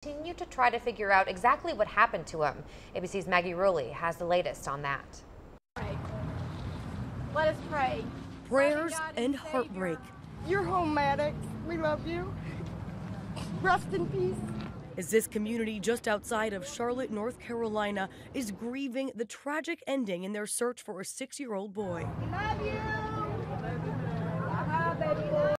Continue to try to figure out exactly what happened to him. ABC's Maggie Rowley has the latest on that. Let us pray. Prayers and heartbreak. You're home, Maddox. We love you. Rest in peace. As this community just outside of Charlotte, North Carolina is grieving the tragic ending in their search for a 6-year-old boy. Love you.